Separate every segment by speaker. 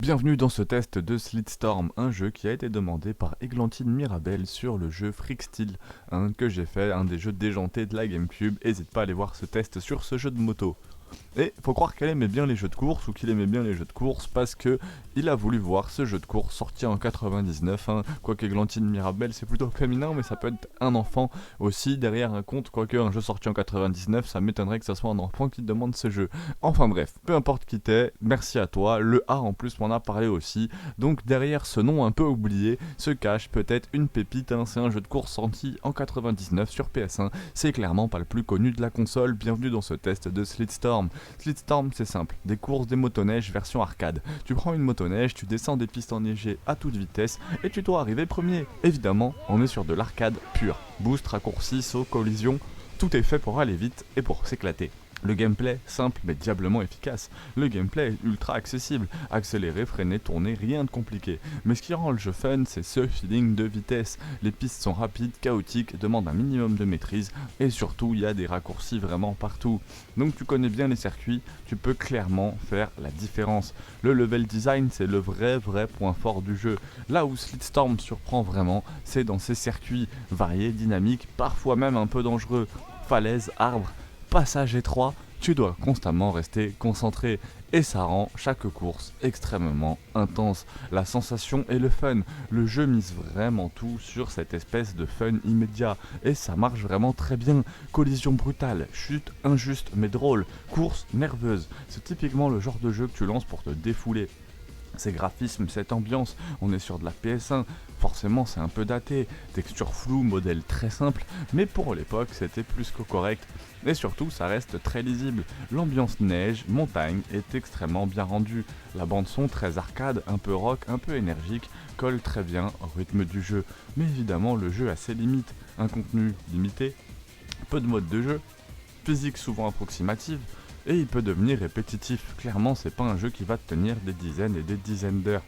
Speaker 1: Bienvenue dans ce test de Slitstorm, un jeu qui a été demandé par Églantine Mirabel sur le jeu Freaksteel, que j'ai fait, un des jeux déjantés de la Gamecube. N'hésite pas à aller voir ce test sur ce jeu de moto. Et faut croire qu'elle aimait bien les jeux de course, ou qu'il aimait bien les jeux de course, parce que il a voulu voir ce jeu de course sorti en 99, quoique Églantine Mirabel c'est plutôt féminin, mais ça peut être un enfant aussi derrière un compte, quoique un jeu sorti en 99, ça m'étonnerait que ça soit un enfant qui demande ce jeu. Enfin bref, peu importe qui t'es, merci à toi, le A en plus m'en a parlé aussi, donc derrière ce nom un peu oublié se cache peut-être une pépite, c'est un jeu de course sorti en 99 sur PS1, c'est clairement pas le plus connu de la console. Bienvenue dans ce test de Slitstorm. Slitstorm, c'est simple, des courses des motoneiges version arcade. Tu prends une motoneige, tu descends des pistes enneigées à toute vitesse et tu dois arriver premier. Évidemment, on est sur de l'arcade pure. Boost, raccourci, saut, collision, tout est fait pour aller vite et pour s'éclater. Le gameplay, simple mais diablement efficace. Le gameplay est ultra accessible. Accélérer, freiner, tourner, rien de compliqué. Mais ce qui rend le jeu fun, c'est ce feeling de vitesse. Les pistes sont rapides, chaotiques, demandent un minimum de maîtrise, et surtout, il y a des raccourcis vraiment partout. Donc tu connais bien les circuits, tu peux clairement faire la différence. Le level design, c'est le vrai point fort du jeu. Là où Slitstorm surprend vraiment, c'est dans ses circuits variés, dynamiques, parfois même un peu dangereux. Falaises, arbres, passage étroit, tu dois constamment rester concentré et ça rend chaque course extrêmement intense. La sensation et le fun, le jeu mise vraiment tout sur cette espèce de fun immédiat et ça marche vraiment très bien. Collision brutale, chute injuste mais drôle, course nerveuse, c'est typiquement le genre de jeu que tu lances pour te défouler. Ces graphismes, cette ambiance, on est sur de la PS1, forcément c'est un peu daté, texture floue, modèle très simple, mais pour l'époque c'était plus que correct, et surtout ça reste très lisible. L'ambiance neige, montagne est extrêmement bien rendue, la bande son très arcade, un peu rock, un peu énergique, colle très bien au rythme du jeu, mais évidemment le jeu a ses limites, un contenu limité, peu de modes de jeu, physique souvent approximative, et il peut devenir répétitif. Clairement, c'est pas un jeu qui va te tenir des dizaines et des dizaines d'heures.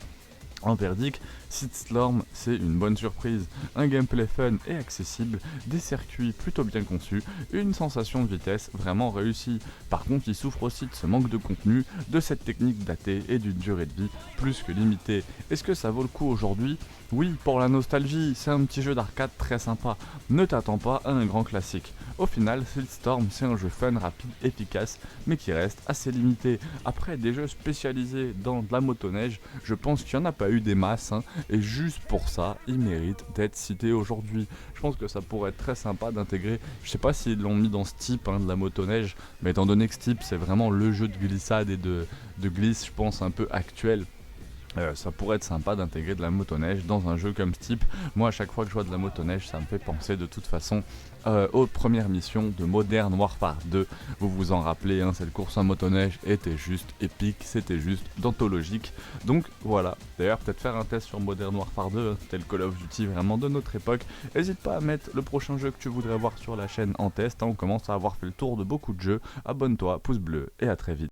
Speaker 1: En verdict, Slitstorm, c'est une bonne surprise, un gameplay fun et accessible, des circuits plutôt bien conçus, une sensation de vitesse vraiment réussie. Par contre, il souffre aussi de ce manque de contenu, de cette technique datée et d'une durée de vie plus que limitée. Est-ce que ça vaut le coup aujourd'hui ? Oui, pour la nostalgie, c'est un petit jeu d'arcade très sympa. Ne t'attends pas à un grand classique. Au final, Slitstorm, c'est un jeu fun, rapide, efficace, mais qui reste assez limité. Après, des jeux spécialisés dans de la motoneige, je pense qu'il n'y en a pas eu des masses, et juste pour ça, il mérite d'être cité aujourd'hui. Je pense que ça pourrait être très sympa d'intégrer, je sais pas s'ils l'ont mis dans ce type de la motoneige, mais étant donné que ce type c'est vraiment le jeu de glissade et de glisse, je pense un peu actuel. Ça pourrait être sympa d'intégrer de la motoneige dans un jeu comme ce type. Moi, à chaque fois que je vois de la motoneige, ça me fait penser de toute façon aux premières missions de Modern Warfare 2. Vous vous en rappelez, cette course en motoneige était juste épique, c'était juste d'anthologique. Donc voilà, d'ailleurs peut-être faire un test sur Modern Warfare 2, tel Call of Duty vraiment de notre époque. N'hésite pas à mettre le prochain jeu que tu voudrais voir sur la chaîne en test, on commence à avoir fait le tour de beaucoup de jeux. Abonne-toi, pouce bleu et à très vite.